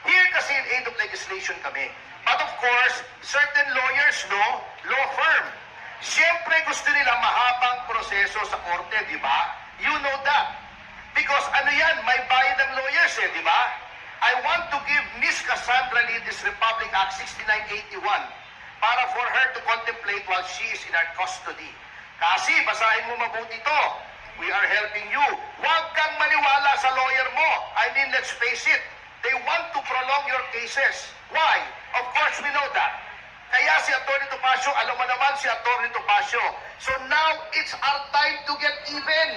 Here kasi in aid of legislation kami. But of course, certain lawyers, no, law firm, siyempre gusto nila mahabang proseso sa korte, di ba? You know that. Because ano yan, may bayad ng lawyers di ba? I want to give Miss Cassandra Lides Republic Act 6981 para for her to contemplate while she is in our custody. Kasi, basahin mo mabuti to. We are helping you. Huwag kang maniwala sa lawyer mo. I mean, let's face it. They want to prolong your cases. Why? Of course, we know that. Kaya si Atty. Topacio, alam mo naman si Atty. Topacio. So now, it's our time to get even.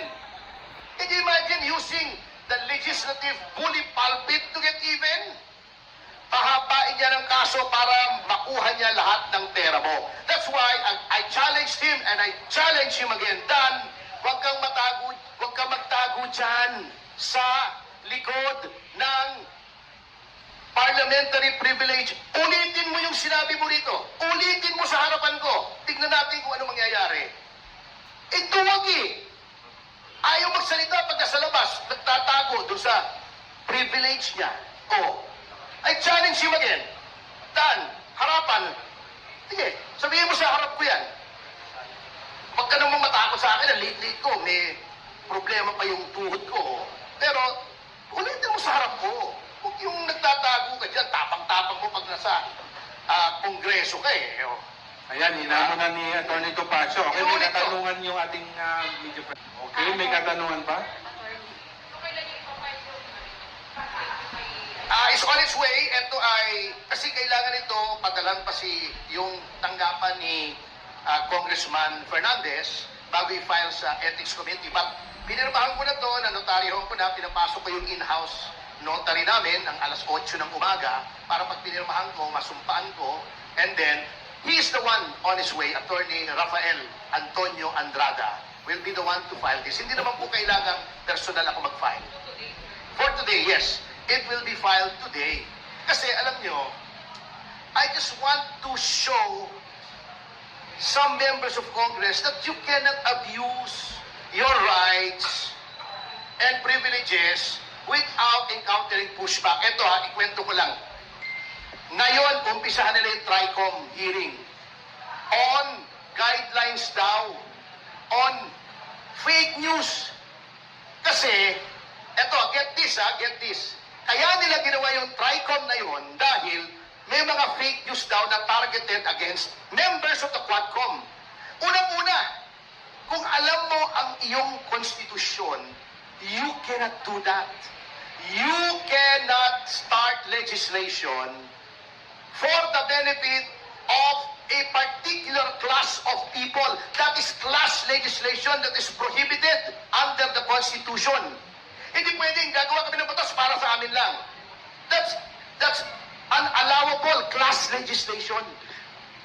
Can you imagine using the legislative bully pulpit to get even? Pahabain niya ng kaso para makuha niya lahat ng pera mo. That's why I challenged him and I challenge him again. Dan, huwag kang magtago dyan sa likod ng parliamentary privilege. Ulitin mo yung sinabi mo rito. Ulitin mo sa harapan ko. Tignan natin kung ano mangyayari. Ito wag Ayaw magsalita pag nasa labas. Nagtatago doon sa privilege niya. I challenge him again. Dan, harapan. Sige, sabihin mo sa harap ko yan. Huwag ka namang matakot sa akin. Ang late-late ko. May problema pa yung tuhod ko. Pero, ulitin mo sa harap ko. Huwag yung nagtatago ka dyan. Tapang-tapang mo pag nasa kongreso ka Ayan, hinamo na ni Atty. Topacio. Okay, may katanungan yung ating media friend. Okay, may katanungan pa? It's on its way. Ito kasi kailangan ito, padalan pa yung tanggapan ni Congressman Fernandez bago i-file sa Ethics Committee. But pinirmahan ko na to, nanotaryohan ko na, pinapasok ko yung in-house notary namin ng alas 8 ng umaga para pag pinirmahan ko, masumpaan ko, and then, he is the one on his way, Attorney Rafael Antonio Andrada, will be the one to file this. Hindi naman po kailangang personal ako mag-file. For today, yes. It will be filed today. Kasi alam nyo, I just want to show some members of Congress that you cannot abuse your rights and privileges without encountering pushback. Ito ikwento ko lang. Ngayon, umpisahan nila yung TRICOM hearing on guidelines daw on fake news. Kasi, eto, get this. Kaya nila ginawa yung TRICOM na yun dahil may mga fake news daw na targeted against members of the Quadcom. Unang-una, kung alam mo ang iyong konstitusyon, you cannot do that. You cannot start legislation for the benefit of a particular class of people. That is class legislation that is prohibited under the Constitution. Hindi pwedeng gagawa kami ng batas para sa amin lang. That's unallowable class legislation.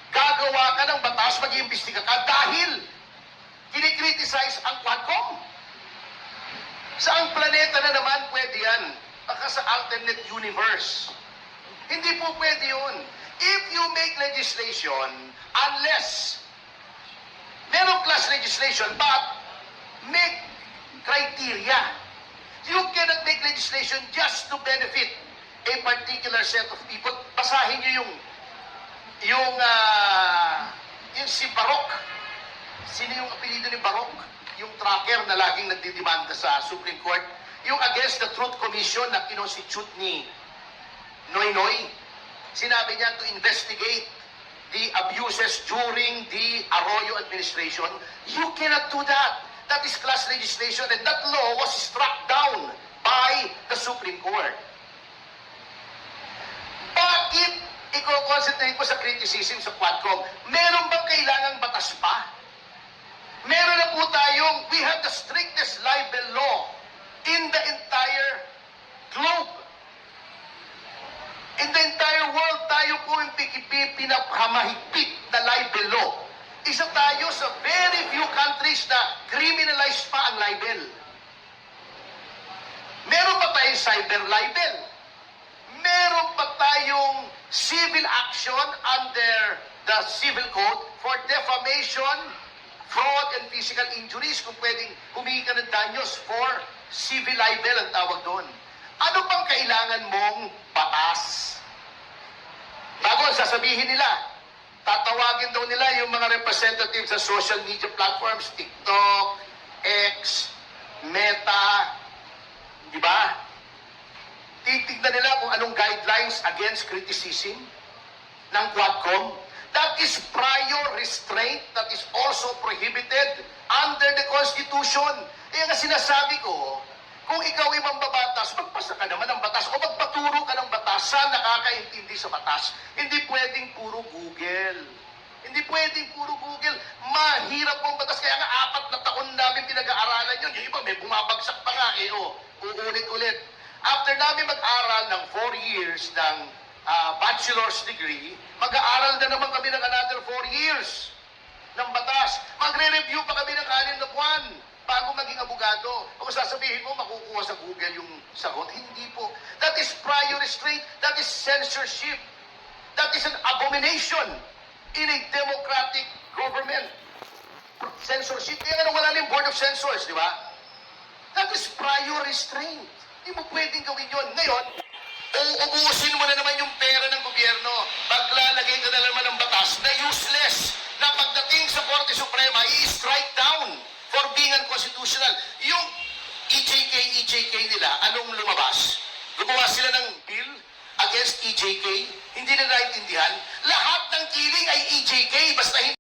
Gagawa ka ng batas, mag-iimbestiga ka dahil kinikriticize ang Quadcom. Saang planeta na naman pwede yan? Baka sa alternate universe. Hindi po pwede yun. If you make legislation, unless merong class legislation, but make criteria. You cannot make legislation just to benefit a particular set of people. Basahin niyo yung si Barok. Sino yung apelido ni Barok? Yung tracker na laging nagdidemanda sa Supreme Court. Yung against the Truth Commission na kinonstitute ni Noynoy. Sinabi niya to investigate the abuses during the Arroyo administration. You cannot do that. That is class legislation and that law was struck down by the Supreme Court. Bakit i-concentrate ko sa criticism sa Quadcom? Meron bang kailangang batas pa? Meron na po tayong, we have the strictest libel law in the entire globe. In the entire world, tayo po yung pinakamahigpit na libel law. Isa tayo sa very few countries na criminalized pa ang libel. Meron pa tayong cyber libel. Meron pa tayong civil action under the Civil Code for defamation, fraud, and physical injuries. Kung pwedeng humingi ka ng danyos for civil libel ang tawag doon. Ano pang kailangan mong batas? batas. Bago ang sasabihin nila, tatawagin daw nila yung mga representatives sa social media platforms, TikTok, X, Meta, di ba? Titignan nila kung anong guidelines against criticism ng Quadcom. That is prior restraint that is also prohibited under the Constitution. Kaya nga sinasabi ko, kung ikaw ay mambabatas, magpasa ka naman ng batas o magpaturo ka ng batas sa nakakaintindi sa batas. Hindi pwedeng puro Google. Hindi pwedeng puro Google. Mahirap po ang batas. Kaya nga 4 na taon namin pinag-aaralan yun. Yung iba may bumabagsak pa nga. Uulit-ulit. After namin mag-aral ng 4 years ng bachelor's degree, mag-aaral na naman kami ng another 4 years ng batas. Magre-review pa kami ng 6 na buwan bago maging abogado. Kung sasabihin mo, makukuha sa Google yung sagot. Hindi po. That is prior restraint. That is censorship. That is an abomination in a democratic government. Censorship. Kaya nga wala na yung Board of Censors, di ba? That is prior restraint. Hindi mo pwedeng gawin yun. Ngayon, uubusin mo na naman yung pera ng gobyerno. Maglalagay ka na naman ng batas na useless, na pagdating sa Korte Suprema, i-strike down for being unconstitutional. Yung EJK nila, anong lumabas? Gumawa sila ng bill against EJK, hindi na naintindihan. Lahat ng killing ay EJK, basta hindi